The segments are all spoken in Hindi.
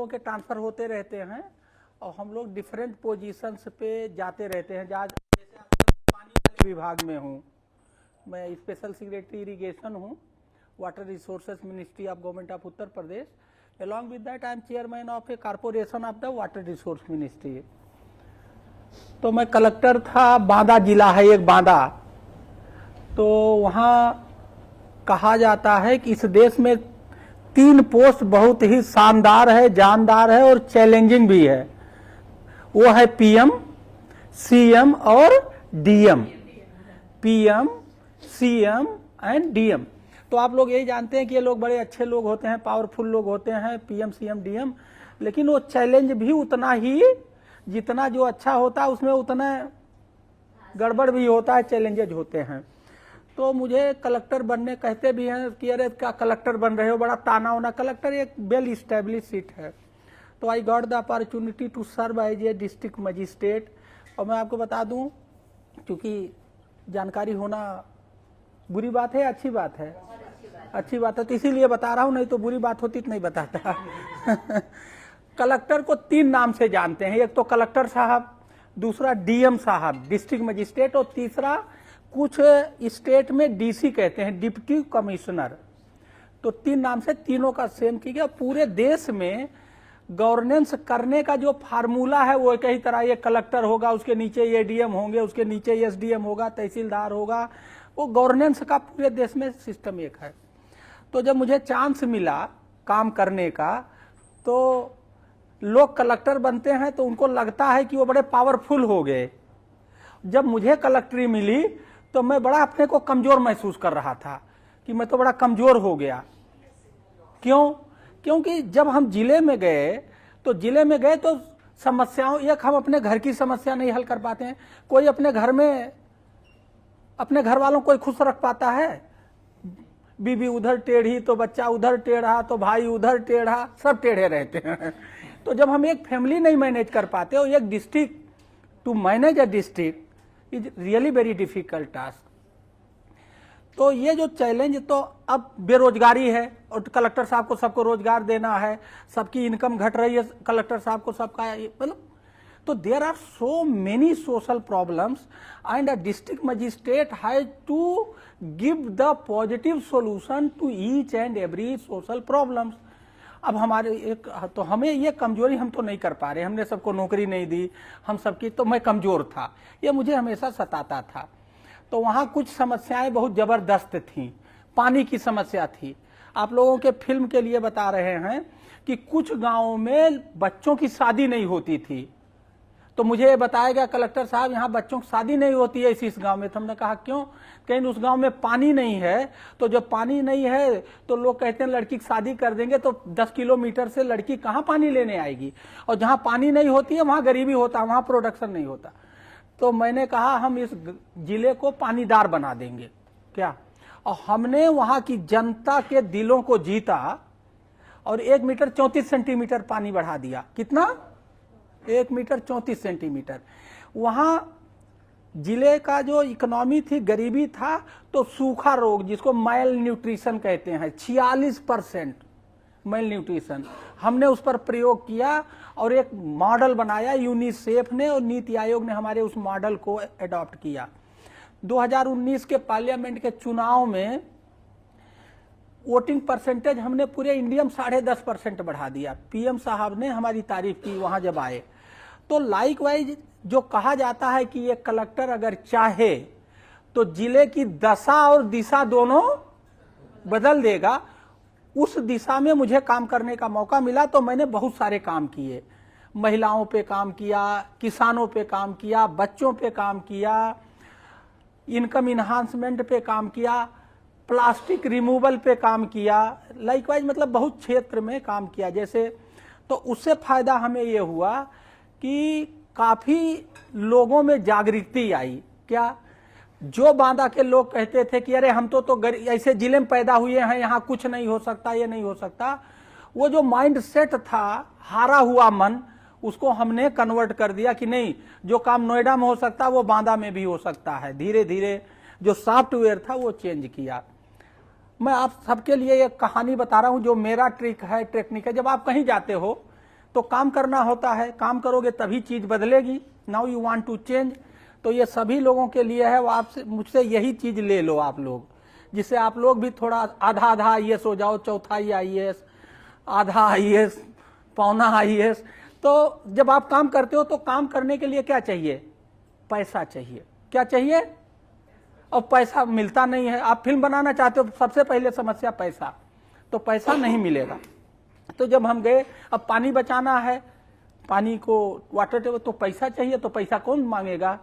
लोगों के ट्रांसफ़र होते रहते हैं और हम लोग डिफरेंट पोजीशंस पे जाते रहते हैं। जैसे पानी वाले विभाग में हूँ, मैं स्पेशल सेक्रेटरी इरिगेशन हूँ, water resources ministry of government of Uttar Pradesh. Along with that I am chairman of A corporation of the water resource ministry. तो मैं कलेक्टर था, बांदा जिला है एक बांदा, तो वहाँ कहा जाता है कि इस देश में 3 पोस्ट बहुत ही शानदार है, जानदार है और चैलेंजिंग भी है। वो है पीएम, सीएम और DM. PM, CM and DM. तो आप लोग यही जानते हैं कि ये लोग बड़े अच्छे लोग होते हैं, पावरफुल लोग होते हैं, पीएम, सीएम, डीएम। लेकिन वो चैलेंज भी उतना ही, जितना जो अच्छा होता है उसमें उतना गड़बड़ भी होता है, चैलेंजेज होते हैं। तो मुझे कलेक्टर बनने कहते भी हैं कि अरे क्या कलेक्टर बन रहे हो, बड़ा ताना होना। कलेक्टर एक वेल स्टैब्लिश सीट है। तो I got the opportunity to serve as a district magistrate. और मैं आपको बता दूं, क्योंकि जानकारी होना बुरी बात है, अच्छी बात है? अच्छी बात है, तो इसीलिए बता रहा हूं, नहीं तो बुरी बात होती तो नहीं बताता। कलेक्टर को 3 नाम से जानते हैं। एक तो कलेक्टर साहब, दूसरा डीएम साहब डिस्ट्रिक्ट मजिस्ट्रेट, और तीसरा कुछ स्टेट में डीसी कहते हैं, डिप्टी कमिश्नर। तो 3 नाम से तीनों का सेम किया गया। पूरे देश में गवर्नेंस करने का जो फार्मूला है वो एक ही तरह, ये कलेक्टर होगा, उसके नीचे एडीएम होंगे, उसके नीचे एसडीएम होगा, तहसीलदार होगा। वो गवर्नेंस का पूरे देश में सिस्टम एक है। तो जब मुझे चांस मिला काम करने का, तो लोग कलेक्टर बनते हैं तो उनको लगता है कि वो बड़े पावरफुल हो गए। जब मुझे कलेक्टरी मिली तो मैं बड़ा अपने को कमजोर महसूस कर रहा था कि मैं तो बड़ा कमजोर हो गया। क्यों? क्योंकि जब हम जिले में गए तो समस्याओं, एक हम अपने घर की समस्या नहीं हल कर पाते हैं। कोई अपने घर में अपने घर वालों को खुश रख पाता है? बीबी उधर टेढ़ी तो बच्चा उधर टेढ़ा तो भाई उधर टेढ़ा, सब टेढ़े रहते हैं। तो जब हम एक फैमिली नहीं मैनेज कर पाते, और एक district, to manage a district is really very difficult task. तो ये जो चैलेंज, तो अब बेरोजगारी है और कलेक्टर साहब को सबको रोजगार देना है, सबकी इनकम घट रही है, कलेक्टर साहब को सबका मतलब, तो there are so many social problems and a district magistrate has to give the positive solution to each and every social problems. अब हमारे एक, तो हमें ये कमजोरी, हम तो नहीं कर पा रहे, हमने सबको नौकरी नहीं दी, हम सबकी, तो मैं कमजोर था, ये मुझे हमेशा सताता था। तो वहाँ कुछ समस्याएं बहुत जबरदस्त थीं। पानी की समस्या थी। आप लोगों के फिल्म के लिए बता रहे हैं कि कुछ गांवों में बच्चों की शादी नहीं होती थी। तो मुझे ये बताया गया, कलेक्टर साहब यहाँ बच्चों की शादी नहीं होती है इस गांव में। तो हमने कहा क्यों? कहीं उस गांव में पानी नहीं है। तो जब पानी नहीं है तो लोग कहते हैं लड़की की शादी कर देंगे, तो 10 किलोमीटर से लड़की कहाँ पानी लेने आएगी? और जहाँ पानी नहीं होती है वहाँ गरीबी होता है, वहाँ प्रोडक्शन नहीं होता। तो मैंने कहा हम इस जिले को पानीदार बना देंगे क्या? और हमने वहाँ की जनता के दिलों को जीता और 1 मीटर 34 सेंटीमीटर पानी बढ़ा दिया। कितना? 1 मीटर 34 सेंटीमीटर। वहाँ जिले का जो इकोनॉमी थी, गरीबी था, तो सूखा रोग, जिसको मैल न्यूट्रिशन कहते हैं, 46% मैल न्यूट्रिशन, हमने उस पर प्रयोग किया और एक मॉडल बनाया यूनिसेफ ने, और नीति आयोग ने हमारे उस मॉडल को अडॉप्ट किया। 2019 के पार्लियामेंट के चुनाव में वोटिंग परसेंटेज हमने पूरे इंडिया में 10.5% बढ़ा दिया। पीएम साहब ने हमारी तारीफ की वहां जब आए। तो लाइकवाइज जो कहा जाता है कि ये कलेक्टर अगर चाहे तो जिले की दशा और दिशा दोनों बदल देगा, उस दिशा में मुझे काम करने का मौका मिला। तो मैंने बहुत सारे काम किए, महिलाओं पे काम किया, किसानों पे काम किया, बच्चों पे काम किया, इनकम इन्हांसमेंट पे काम किया, प्लास्टिक रिमूवल पे काम किया, लाइकवाइज मतलब बहुत क्षेत्र में काम किया। जैसे तो उससे फायदा हमें ये हुआ कि काफी लोगों में जागृति आई। क्या? जो बांदा के लोग कहते थे कि अरे हम तो ऐसे जिले में पैदा हुए हैं, यहाँ कुछ नहीं हो सकता, ये नहीं हो सकता, वो जो माइंड सेट था, हारा हुआ मन, उसको हमने कन्वर्ट कर दिया कि नहीं, जो काम नोएडा में हो सकता वो बांदा में भी हो सकता है। धीरे धीरे जो सॉफ्टवेयर था वो चेंज किया। मैं आप सबके लिए एक कहानी बता रहा हूं, जो मेरा ट्रिक है, टेक्निक है। जब आप कहीं जाते हो तो काम करना होता है, काम करोगे तभी चीज बदलेगी। Now you want to change, तो ये सभी लोगों के लिए है। वो आपसे मुझसे यही चीज ले लो आप लोग, जिससे आप लोग भी थोड़ा आधा आधा IAS हो जाओ, चौथाई IAS, आधा IAS, पौना IAS। तो जब आप काम करते हो तो काम करने के लिए क्या चाहिए? पैसा चाहिए। क्या चाहिए? और पैसा मिलता नहीं है। आप फिल्म बनाना चाहते हो, सबसे पहले समस्या पैसा, तो पैसा नहीं मिलेगा। तो जब हम गए, अब पानी बचाना है, पानी को वाटर टेबल, तो पैसा चाहिए। तो पैसा कौन मांगेगा?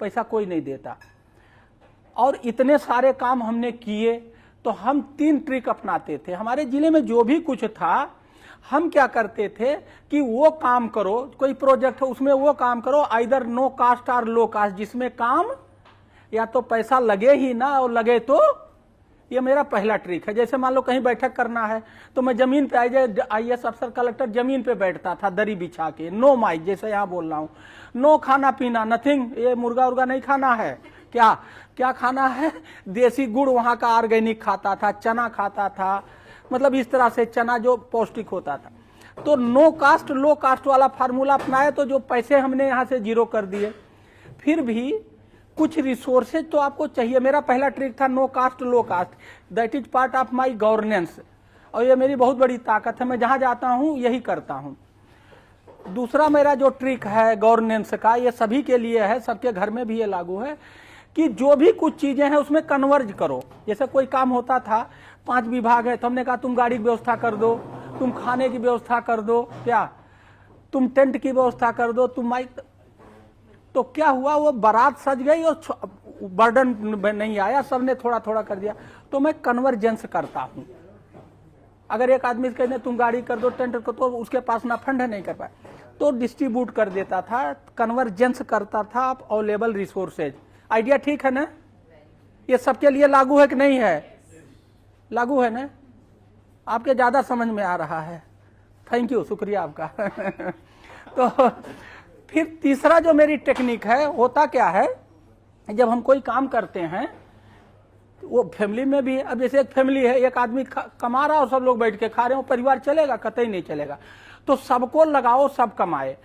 पैसा कोई नहीं देता। और इतने सारे काम हमने किए, तो हम 3 ट्रिक अपनाते थे। हमारे जिले में जो भी कुछ था, हम क्या करते थे कि वो काम करो, कोई प्रोजेक्ट है उसमें वो काम करो, आइदर नो कास्ट और लो कास्ट, जिसमें काम या तो पैसा लगे ही ना, और लगे तो, ये मेरा पहला ट्रिक है। जैसे मान लो कहीं बैठक करना है, तो मैं जमीन पे IAS अफसर कलेक्टर जमीन पे बैठता था, दरी बिछा के, नो माइक, जैसे यहाँ बोल रहा हूँ, नो खाना पीना, नथिंग, ये मुर्गा उर्गा नहीं खाना है। क्या क्या खाना है? देसी गुड़ वहां का ऑर्गेनिक खाता था, चना खाता था, मतलब इस तरह से चना जो पौष्टिक होता था। तो नो कास्ट लो कास्ट वाला फार्मूला अपनाया, तो जो पैसे हमने यहाँ से 0 कर दिए। फिर भी कुछ रिसोर्सेज तो आपको चाहिए। मेरा पहला ट्रिक था no cost low cost, that is part of my governance, और ये मेरी बहुत बड़ी ताकत है। मैं जहां जाता हूं यही करता हूं। दूसरा मेरा जो ट्रिक है गवर्नेंस का, ये सभी के लिए है, सबके घर में भी ये लागू है, कि जो भी कुछ चीजें हैं उसमें कन्वर्ज करो। जैसे कोई काम होता था, 5 विभाग है, तो हमने कहा तुम गाड़ी की व्यवस्था कर दो, तुम खाने की व्यवस्था कर दो, क्या तुम टेंट की व्यवस्था कर दो, तुम माइक। तो क्या हुआ, वो बारात सज गई और बर्डन नहीं आया, सबने थोड़ा थोड़ा कर दिया। तो मैं कन्वर्जेंस करता हूं। अगर एक आदमी कहने तुम गाड़ी कर दो, टेंट को, तो उसके पास ना फंड है, नहीं कर पाए, तो डिस्ट्रीब्यूट कर देता था, कन्वर्जेंस करता था अवेलेबल रिसोर्सेज। आइडिया ठीक है ना? ये सबके लिए लागू है कि नहीं है? लागू है ना? आपके ज्यादा समझ में आ रहा है। थैंक यू, शुक्रिया आपका। तो फिर तीसरा जो मेरी टेक्निक है, होता क्या है, जब हम कोई काम करते हैं, वो फैमिली में भी, अब जैसे एक फैमिली है, एक आदमी कमा रहा और सब लोग बैठ के खा रहे हो, परिवार चलेगा? कतई नहीं चलेगा। तो सबको लगाओ, सब कमाए।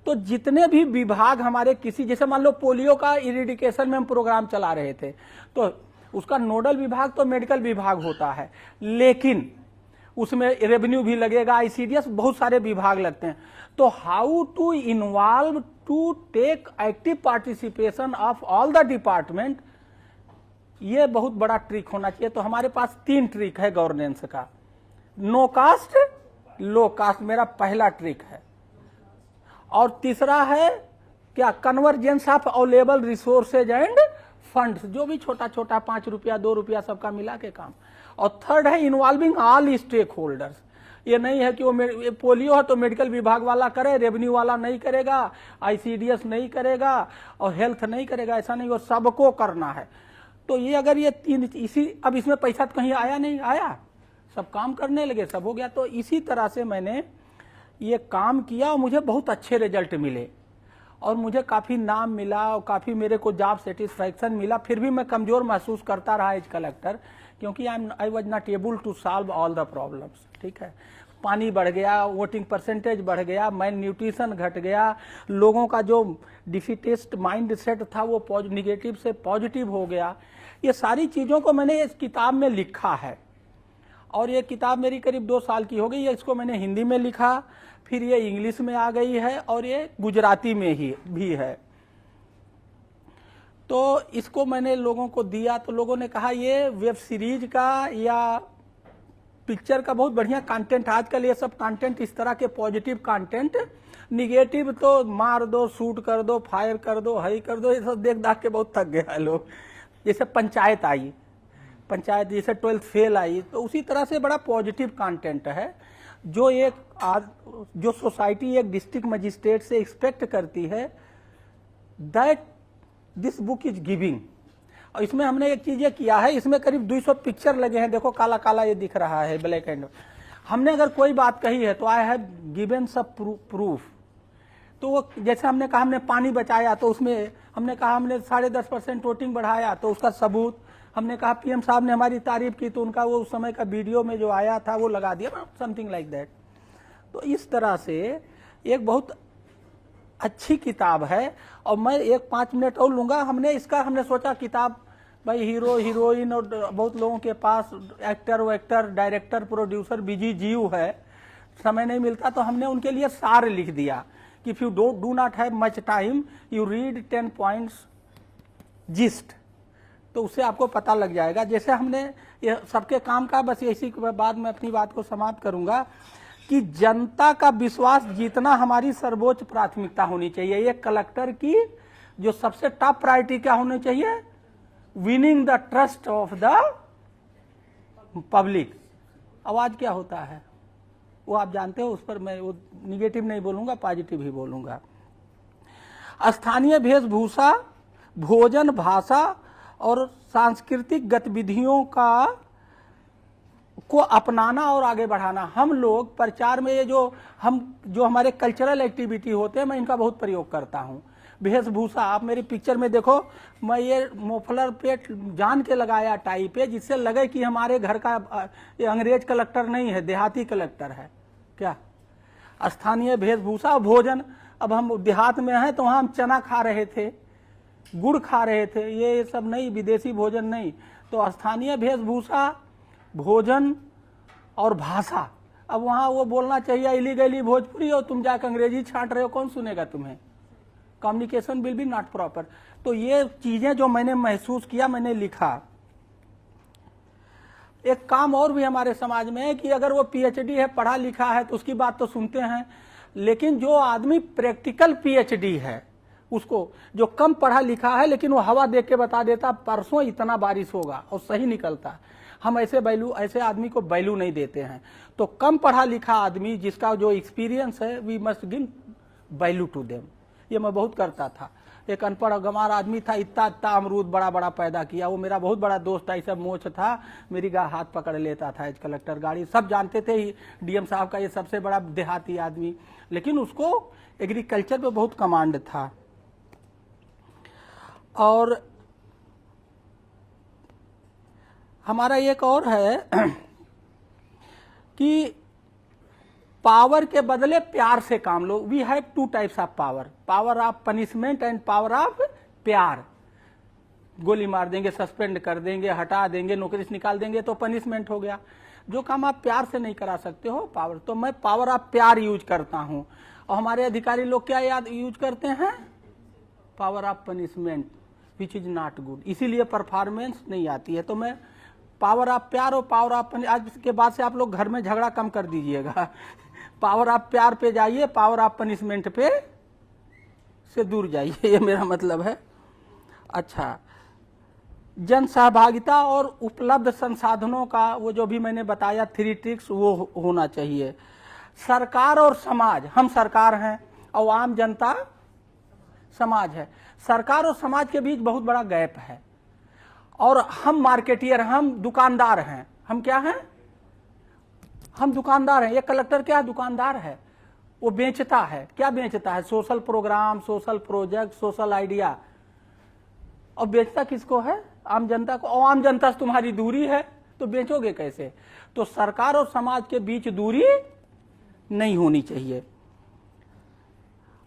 तो जितने भी विभाग हमारे, किसी जैसे मान लो पोलियो का इरिडिकेशन में हम प्रोग्राम चला रहे थे, तो उसका नोडल विभाग तो मेडिकल विभाग होता है, लेकिन उसमें रेवेन्यू भी लगेगा, ICDS, बहुत सारे विभाग लगते हैं। तो how to involve to take active participation of all the department, ये बहुत बड़ा ट्रिक होना चाहिए। तो हमारे पास 3 ट्रिक है गवर्नेंस का। नो कास्ट लो कास्ट मेरा पहला ट्रिक है, और तीसरा है क्या, convergence of available resources and funds, जो भी छोटा छोटा 5 रुपया 2 रुपया सबका मिला के काम। और थर्ड है इन्वॉल्विंग ऑल स्टेक होल्डर्स। ये नहीं है कि वो पोलियो है तो मेडिकल विभाग वाला करे, रेवेन्यू वाला नहीं करेगा, ICDS नहीं करेगा और हेल्थ नहीं करेगा, ऐसा नहीं, वो सबको करना है। तो ये अगर ये 3 इसी, अब इसमें पैसा तो कहीं आया नहीं, आया, सब काम करने लगे, सब हो गया। तो इसी तरह से मैंने ये काम किया और मुझे बहुत अच्छे रिजल्ट मिले, और मुझे काफ़ी नाम मिला और काफ़ी मेरे को जॉब सेटिस्फैक्शन मिला। फिर भी मैं कमज़ोर महसूस करता रहा एज कलेक्टर, क्योंकि I was not able to solve all the problems. ठीक है, पानी बढ़ गया, वोटिंग परसेंटेज बढ़ गया, मैल न्यूट्रिशन घट गया, लोगों का जो डिफिटेस्ट माइंड सेट था वो निगेटिव से पॉजिटिव हो गया। ये सारी चीज़ों को मैंने इस किताब में लिखा है, और ये किताब मेरी करीब 2 साल की हो गई है। इसको मैंने हिंदी में लिखा, फिर ये इंग्लिश में आ गई है, और ये गुजराती में ही भी है। तो इसको मैंने लोगों को दिया, तो लोगों ने कहा ये वेब सीरीज का या पिक्चर का बहुत बढ़िया कंटेंट। आजकल ये सब कंटेंट, इस तरह के पॉजिटिव कंटेंट, निगेटिव तो मार दो, शूट कर दो, फायर कर दो, हई कर दो, ये सब देख दाख के बहुत थक गया लोग। जैसे पंचायत आई, पंचायत जैसे 12th फेल आई, तो उसी तरह से बड़ा पॉजिटिव कंटेंट है, जो एक जो सोसाइटी एक डिस्ट्रिक्ट मजिस्ट्रेट से एक्सपेक्ट करती है, that this book is giving. और इसमें हमने एक चीज ये किया है, इसमें करीब 200 पिक्चर लगे हैं। देखो काला काला ये दिख रहा है, ब्लैक एंड। हमने अगर कोई बात कही है तो आई हैव गिवन सब प्रूफ। तो वो जैसे हमने कहा हमने पानी बचाया, तो उसमें हमने कहा हमने 10.5% वोटिंग बढ़ाया, तो उसका सबूत। हमने कहा PM साहब ने हमारी तारीफ की, तो उनका वो उस समय का वीडियो में जो आया था वो लगा दिया, समथिंग लाइक दैट। तो इस तरह से एक बहुत अच्छी किताब है। और मैं एक 5 मिनट और लूँगा। हमने सोचा किताब भाई हीरो हीरोइन और बहुत लोगों के पास एक्टर डायरेक्टर प्रोड्यूसर बिजी जीव है, समय नहीं मिलता, तो हमने उनके लिए सार लिख दिया कि if you do not have much time you read 10 points gist, तो उससे आपको पता लग जाएगा। जैसे हमने ये सबके काम का, बस इसी के बाद मैं अपनी बात को समाप्त करूंगा कि जनता का विश्वास जीतना हमारी सर्वोच्च प्राथमिकता होनी चाहिए। एक कलेक्टर की जो सबसे टॉप प्रायोरिटी क्या होनी चाहिए? Winning the trust of the public. आवाज क्या होता है वो आप जानते हो, उस पर मैं वो निगेटिव नहीं बोलूंगा, पॉजिटिव ही बोलूंगा। स्थानीय वेशभूषा, भोजन, भाषा और सांस्कृतिक गतिविधियों को अपनाना और आगे बढ़ाना। हम लोग प्रचार में ये जो हमारे कल्चरल एक्टिविटी होते हैं, मैं इनका बहुत प्रयोग करता हूँ। वेशभूषा, आप मेरी पिक्चर में देखो, मैं ये मोफलर पे जान के लगाया टाई पे, जिससे लगे कि हमारे घर का ये अंग्रेज कलेक्टर नहीं है, देहाती कलेक्टर है। क्या स्थानीय वेशभूषा, भोजन, अब हम देहात में हैं तो वहाँ हम चना खा रहे थे, गुड़ खा रहे थे, ये सब नहीं, विदेशी भोजन नहीं। तो स्थानीय वेशभूषा, भोजन और भाषा। अब वहाँ वो बोलना चाहिए इली गली भोजपुरी और तुम जाकर अंग्रेजी छांट रहे हो, कौन सुनेगा तुम्हें? Communication will be not proper. तो ये चीजें जो मैंने महसूस किया, मैंने लिखा। एक काम और भी हमारे समाज में है कि अगर वो पीएचडी है, पढ़ा लिखा है, तो उसकी बात तो सुनते हैं, लेकिन जो आदमी प्रैक्टिकल पीएचडी है, उसको जो कम पढ़ा लिखा है लेकिन वो हवा देख के बता देता परसों इतना बारिश होगा और सही निकलता, हम ऐसे आदमी को वैल्यू नहीं देते हैं। तो कम पढ़ा लिखा आदमी जिसका जो एक्सपीरियंस है, we must give value to them. ये मैं बहुत करता था। एक अनपढ़ गंवार आदमी था, इतना अमरूद बड़ा बड़ा पैदा किया, वो मेरा बहुत बड़ा दोस्त था, ऐसा मोच था, मेरी हाथ पकड़ लेता था, एज कलेक्टर गाड़ी, सब जानते थे ही डीएम साहब का ये सबसे बड़ा देहाती आदमी, लेकिन उसको एग्रीकल्चर पे बहुत कमांड था। और हमारा एक और है कि पावर के बदले प्यार से काम लो। We have 2 types of power, power of punishment and power of pyaar. गोली मार देंगे, सस्पेंड कर देंगे, हटा देंगे, नौकरी से निकाल देंगे तो पनिशमेंट हो गया। जो काम आप प्यार से नहीं करा सकते हो, पावर। तो मैं पावर ऑफ प्यार यूज करता हूं। और हमारे अधिकारी लोग क्या यूज करते हैं? Power of punishment, which is not good. इसीलिए परफॉर्मेंस नहीं आती है। तो मैं पावर ऑफ प्यार और पावर ऑफ, आज के बाद से आप लोग घर में झगड़ा कम कर दीजिएगा। पावर ऑफ प्यार पे जाइए, पावर ऑफ पनिशमेंट पे से दूर जाइए, ये मेरा मतलब है। अच्छा, जन सहभागिता और उपलब्ध संसाधनों का वो जो भी मैंने बताया 3 ट्रिक्स, वो होना चाहिए। सरकार और समाज, हम सरकार हैं और आम जनता समाज है। सरकार और समाज के बीच बहुत बड़ा गैप है। और हम मार्केटियर, हम दुकानदार हैं। हम क्या हैं? हम दुकानदार हैं। ये कलेक्टर क्या है? दुकानदार है। वो बेचता है। क्या बेचता है? Social program, social project, social idea. और बेचता किसको है? आम जनता को। और आम जनता से तुम्हारी दूरी है तो बेचोगे कैसे? तो सरकार और समाज के बीच दूरी नहीं होनी चाहिए।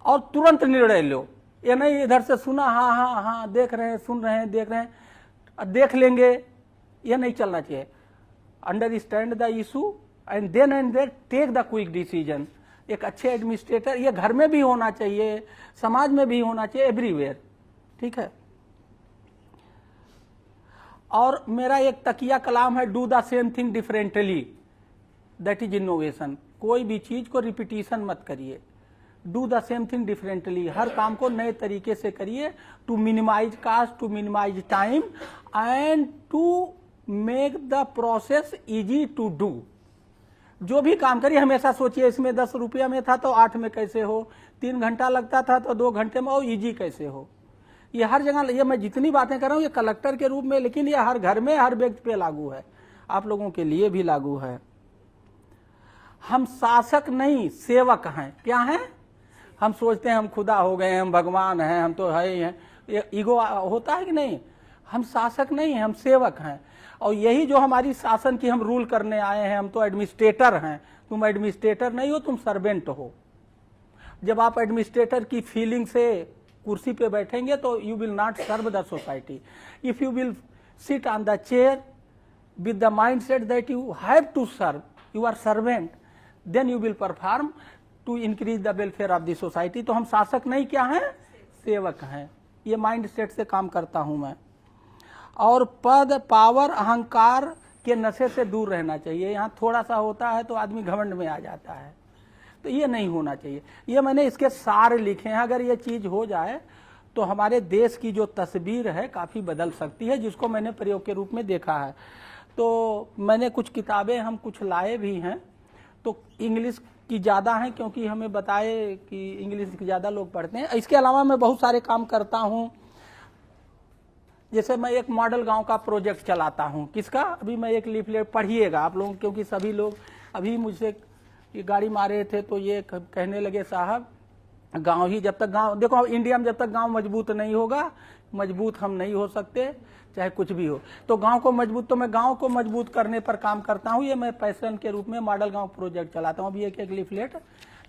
और तुरंत निर्णय लो, ये नहीं इधर से सुना, हाँ हाँ हाँ देख रहे हैं, सुन रहे हैं, देख रहे हैं, देख लेंगे, ये नहीं चलना चाहिए। Understand the issue and then take the quick decision. एक अच्छे एडमिनिस्ट्रेटर, ये घर में भी होना चाहिए, समाज में भी होना चाहिए, एवरीवेयर। ठीक है। और मेरा एक तकिया कलाम है, do the same thing differently, that is innovation. कोई भी चीज को रिपीटिशन मत करिए, do the same thing differently. हर काम को नए तरीके से करिए, to minimize cost, to minimize time and to make the process easy to do. जो भी काम करिए हमेशा सोचिए इसमें 10 रुपया में था तो 8 में कैसे हो, 3 घंटा लगता था तो 2 घंटे में, और इजी कैसे हो। ये हर जगह, ये मैं जितनी बातें कर रहा हूँ ये कलेक्टर के रूप में, लेकिन ये हर घर में, हर व्यक्ति पे लागू है, आप लोगों के लिए भी लागू है। हम शासक नहीं, सेवक हैं। क्या हैं? हम सोचते हैं हम खुदा हो गए, हम भगवान हैं, हम तो है ही हैं। ये ईगो होता है कि नहीं? हम शासक नहीं हैं, हम सेवक हैं। और यही जो हमारी शासन की हम रूल करने आए हैं, हम तो एडमिनिस्ट्रेटर हैं। तुम एडमिनिस्ट्रेटर नहीं हो, तुम सर्वेंट हो। जब आप एडमिनिस्ट्रेटर की फीलिंग से कुर्सी पे बैठेंगे तो you will not serve the society. If you will sit on the chair with the mindset that you have to serve, you are servant, then you will perform to increase the welfare of the society। तो हम शासक नहीं, क्या हैं, सेवक हैं। ये माइंड सेट से काम करता हूं मैं। और पद, पावर, अहंकार के नशे से दूर रहना चाहिए। यहाँ थोड़ा सा होता है तो आदमी घमंड में आ जाता है, तो ये नहीं होना चाहिए। ये मैंने इसके सार लिखे हैं। अगर ये चीज हो जाए तो हमारे देश की जो तस्वीर है काफी बदल सकती है, जिसको मैंने प्रयोग के रूप में देखा है। तो मैंने कुछ किताबें हम कुछ लाए भी हैं, तो इंग्लिश की ज़्यादा हैं क्योंकि हमें बताए कि इंग्लिश की ज़्यादा लोग पढ़ते हैं। इसके अलावा मैं बहुत सारे काम करता हूं। जैसे मैं एक मॉडल गांव का प्रोजेक्ट चलाता हूं। किसका? अभी मैं एक लीफलेट, पढ़िएगा आप लोग, क्योंकि सभी लोग अभी मुझसे ये गाड़ी मारे थे तो ये कहने लगे साहब गांव ही, जब तक गांव, देखो इंडिया में जब तक गांव मजबूत नहीं होगा, मजबूत हम नहीं हो सकते चाहे कुछ भी हो। तो गांव को मजबूत, तो मैं गांव को मजबूत करने पर काम करता हूं। ये मैं पैशन के रूप में मॉडल गांव प्रोजेक्ट चलाता हूं। अभी एक एक लीफलेट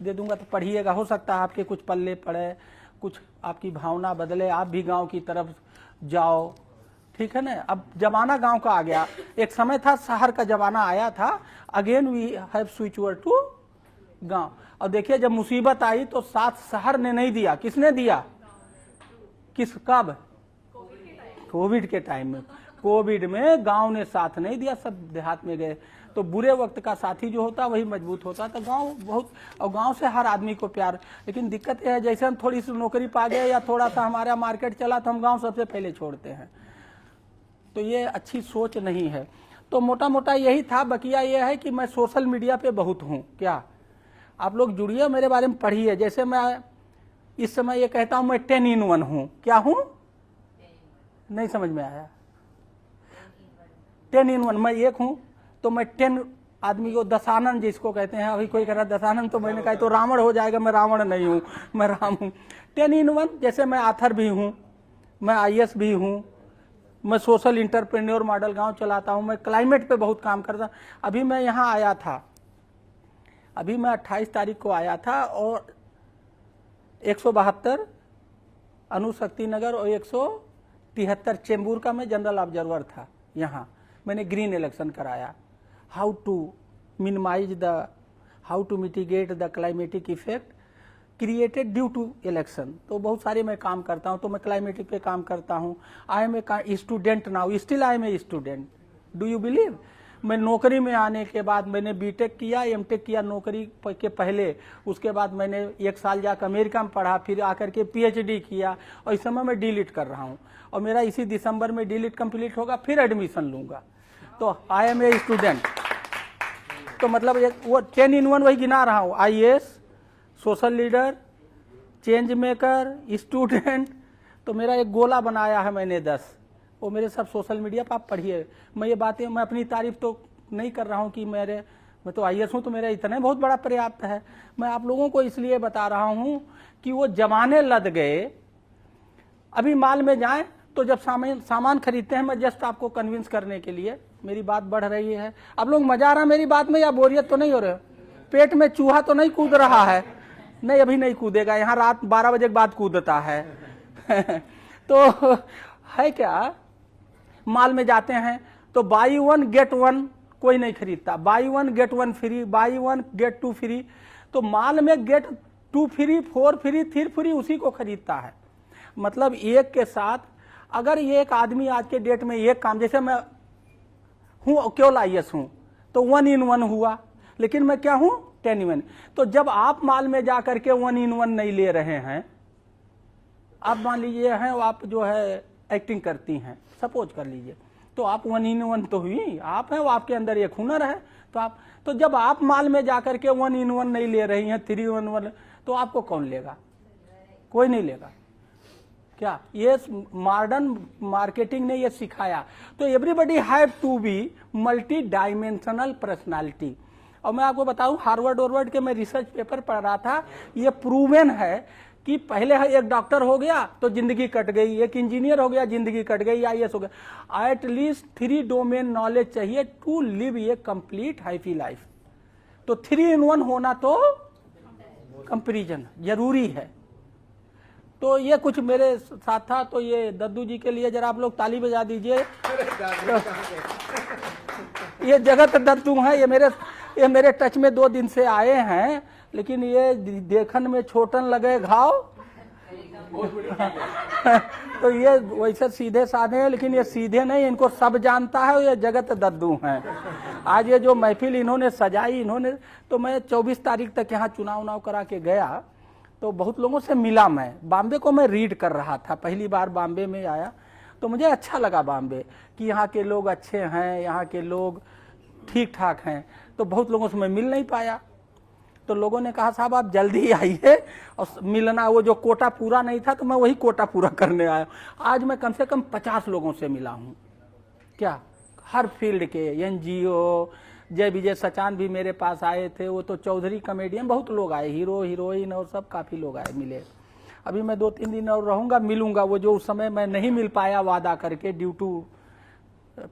दे दूंगा तो पढ़िएगा। हो सकता है आपके कुछ पल्ले पड़े, कुछ आपकी भावना बदले, आप भी गाँव की तरफ जाओ, ठीक है ना। अब जमाना गाँव का आ गया। एक समय था शहर का जमाना आया था। Again we have switch over to गाँव। और देखिए जब मुसीबत आई तो साथ शहर ने नहीं दिया, किसने दिया? कब? कोविड के टाइम में। कोविड में गांव ने साथ नहीं दिया, सब देहात में गए। तो बुरे वक्त का साथी जो होता वही मजबूत होता। तो गांव बहुत, और गांव से हर आदमी को प्यार। लेकिन दिक्कत यह है, जैसे हम थोड़ी सी नौकरी पा गए या थोड़ा सा हमारा मार्केट चला तो हम गांव सबसे पहले छोड़ते हैं। तो ये अच्छी सोच नहीं है। तो मोटा मोटा यही था। बकिया ये है कि मैं सोशल मीडिया पे बहुत हूँ। क्या आप लोग जुड़िए, मेरे बारे में पढ़िए। जैसे मैं इस समय ये कहता हूं मैं 10 in 1 हूं। क्या हूं? नहीं समझ में आया। 10 in 1 मैं एक हूं, तो मैं 10 आदमी को, दशानन जिसको कहते हैं। अभी कोई कह रहा दशानन, तो मैंने कहा तो रावण हो जाएगा। मैं रावण नहीं हूं, मैं राम हूं। 10 in 1। जैसे मैं आथर भी हूं, मैं IAS भी हूं, मैं सोशल इंटरप्रेन्योर मॉडल गांव चलाता हूं, मैं क्लाइमेट पे बहुत काम करता। अभी मैं यहाँ आया था, अभी मैं 28 तारीख को आया था और 172 अनुशक्ति नगर और 173 चेंबूर का मैं जनरल ऑब्जर्वर था। यहाँ मैंने ग्रीन इलेक्शन कराया। How to mitigate the climatic effect created due to election. तो बहुत सारे मैं काम करता हूँ। तो मैं क्लाइमेटिक पे काम करता हूँ। I am a student now, still I am a student. Do you believe? मैं नौकरी में आने के बाद मैंने बीटेक किया, एमटेक किया नौकरी के पहले। उसके बाद मैंने 1 साल जाकर अमेरिका में पढ़ा, फिर आकर के PhD किया और इस समय मैं डीलिट कर रहा हूँ। और मेरा इसी दिसंबर में डीलिट कंप्लीट होगा, फिर एडमिशन लूंगा। तो आई एम ए स्टूडेंट। तो मतलब वो 10 in 1 वही गिना रहा हूँ। IAS, social leader, change maker, student. तो मेरा एक गोला बनाया है मैंने 10। वो मेरे सब सोशल मीडिया पर आप पढ़िए। मैं ये बातें, मैं अपनी तारीफ तो नहीं कर रहा हूँ कि मैं तो IAS हूँ तो मेरा इतना बहुत बड़ा पर्याप्त है। मैं आप लोगों को इसलिए बता रहा हूँ कि वो जमाने लद गए। अभी माल में जाएं तो जब सामान खरीदते हैं, मैं जस्ट आपको कन्विंस करने के लिए, मेरी बात बढ़ रही है। आप लोग मजा आ रहा मेरी बात में या बोरियत तो नहीं हो रहे? पेट में चूहा तो नहीं कूद रहा है? नहीं, अभी नहीं कूदेगा। यहाँ रात 12 बजे के बाद कूदता है। तो है क्या, माल में जाते हैं तो बाई 1 गेट 1 कोई नहीं खरीदता। Buy 1 get 1 free, buy 1 get 2 free. तो माल में गेट 2 फ्री, 4 फ्री, 3 फ्री उसी को खरीदता है। मतलब एक के साथ अगर एक आदमी आज के डेट में एक काम, जैसे मैं हूं केवल IAS हूं तो 1 in 1 हुआ, लेकिन मैं क्या हूं 10 in 1। तो जब आप माल में जाकर के 1 in 1 नहीं ले रहे हैं, आप मान लीजिए हैं आप जो है एक्टिंग करती हैं, सपोज कर लीजिए, तो आप 1 in 1 तो हुई, आप हैं, वो आपके अंदर एक हुनर है। तो जब आप माल में जाकर के 1 in 1 नहीं ले रही हैं, 3 in 1, तो आपको कौन लेगा? कोई नहीं लेगा। क्या ये मॉडर्न मार्केटिंग ने ये सिखाया। तो everybody have to be multi dimensional personality. और मैं आपको बताऊं, हार्वर्ड के मैं रिसर्च पेपर पढ़ रहा था, ये प्रूवन है कि पहले एक डॉक्टर हो गया तो जिंदगी कट गई, एक इंजीनियर हो गया जिंदगी कट गई, IAS हो गया। एटलीस्ट 3 डोमेन नॉलेज चाहिए to live a complete happy life. तो 3 in 1 होना तो कंपैरिजन जरूरी है। तो ये कुछ मेरे साथ था। तो ये दद्दू जी के लिए जरा आप लोग ताली बजा दीजिए। ये जगत दद्दू हैं, ये मेरे टच में 2 दिन से आए हैं, लेकिन ये देखन में छोटन लगे घाव। तो ये वैसे सीधे साधे हैं, लेकिन ये सीधे नहीं, इनको सब जानता है, ये जगत दद्दू हैं। आज ये जो महफिल इन्होंने सजाई, तो मैं 24 तारीख तक यहाँ चुनाव करा के गया, तो बहुत लोगों से मिला। मैं बॉम्बे को मैं रीड कर रहा था, पहली बार बॉम्बे में आया, तो मुझे अच्छा लगा बॉम्बे कि यहाँ के लोग अच्छे हैं, यहाँ के लोग ठीक ठाक हैं। तो बहुत लोगों से मैं मिल नहीं पाया, तो लोगों ने कहा साहब आप जल्दी आइए और मिलना। वो जो कोटा पूरा नहीं था, तो मैं वही कोटा पूरा करने आया। आज मैं कम से कम 50 लोगों से मिला हूँ, क्या हर फील्ड के, NGO, जय विजय सचान भी मेरे पास आए थे, वो तो चौधरी कॉमेडियन, बहुत लोग आए, हीरो हीरोइन और सब काफ़ी लोग आए, मिले। अभी मैं 2-3 दिन और रहूँगा, मिलूँगा। वो जो उस समय मैं नहीं मिल पाया वादा करके ड्यू टू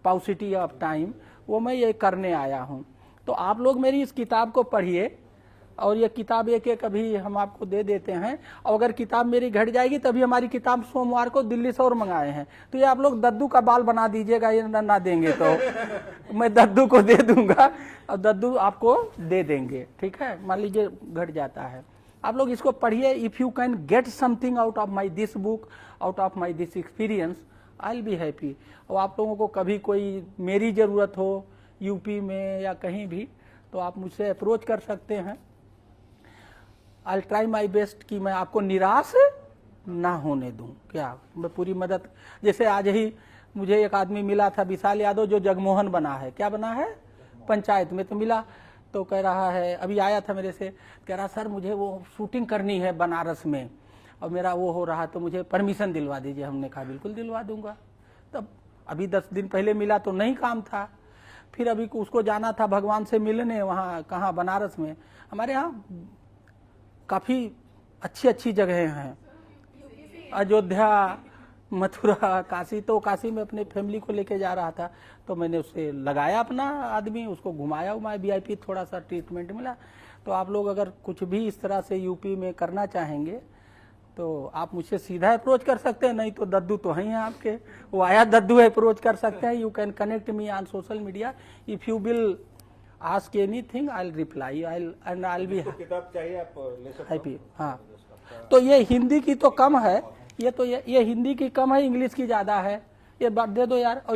पाउसिटी ऑफ टाइम, वो मैं ये करने आया हूँ। तो आप लोग मेरी इस किताब को पढ़िए, और ये किताब एक अभी हम आपको दे देते हैं। और अगर किताब मेरी घट जाएगी, तभी हमारी किताब सोमवार को दिल्ली से और मंगाए हैं, तो ये आप लोग दद्दू का बाल बना दीजिएगा, ये ना देंगे तो मैं दद्दू को दे दूंगा और दद्दू आपको दे देंगे, ठीक है। मान लीजिए घट जाता है, आप लोग इसको पढ़िए। If you can get something out of my this book, out of my this experience, I will be happy. और आप लोगों को कभी कोई मेरी ज़रूरत हो यूपी में या कहीं भी, तो आप मुझसे अप्रोच कर सकते हैं। आई ट्राई माई बेस्ट कि मैं आपको निराश ना होने दूं, क्या मैं पूरी मदद। जैसे आज ही मुझे एक आदमी मिला था, विशाल यादव, जो जगमोहन बना है, क्या बना है, पंचायत में, तो मिला, तो कह रहा है, अभी आया था मेरे से, कह रहा सर मुझे वो शूटिंग करनी है बनारस में, और मेरा वो हो रहा, तो मुझे परमिशन दिलवा दीजिए। हमने कहा बिल्कुल दिलवा दूंगा। तब अभी 10 दिन पहले मिला तो नहीं काम था, फिर अभी उसको जाना था भगवान से मिलने, वहाँ कहाँ, बनारस में। हमारे यहाँ काफ़ी अच्छी अच्छी जगहें हैं, अयोध्या, मथुरा, काशी। तो काशी में अपने फैमिली को लेके जा रहा था, तो मैंने उससे लगाया अपना आदमी, उसको घुमाया उमाया, VIP थोड़ा सा ट्रीटमेंट मिला। तो आप लोग अगर कुछ भी इस तरह से यूपी में करना चाहेंगे, तो आप मुझसे सीधा अप्रोच कर सकते हैं, नहीं तो दद्दू तो हैं आपके, वो आया दद्दू अप्रोच कर सकते हैं। You can connect me on social media, if you will ask anything I'll reply, I'll be किताब चाहिए आप ले सकते happy। हाँ, तो ये हिंदी की तो कम है, ये तो ये हिंदी की कम है, इंग्लिश की ज़्यादा है। ये बात दे दो यार। और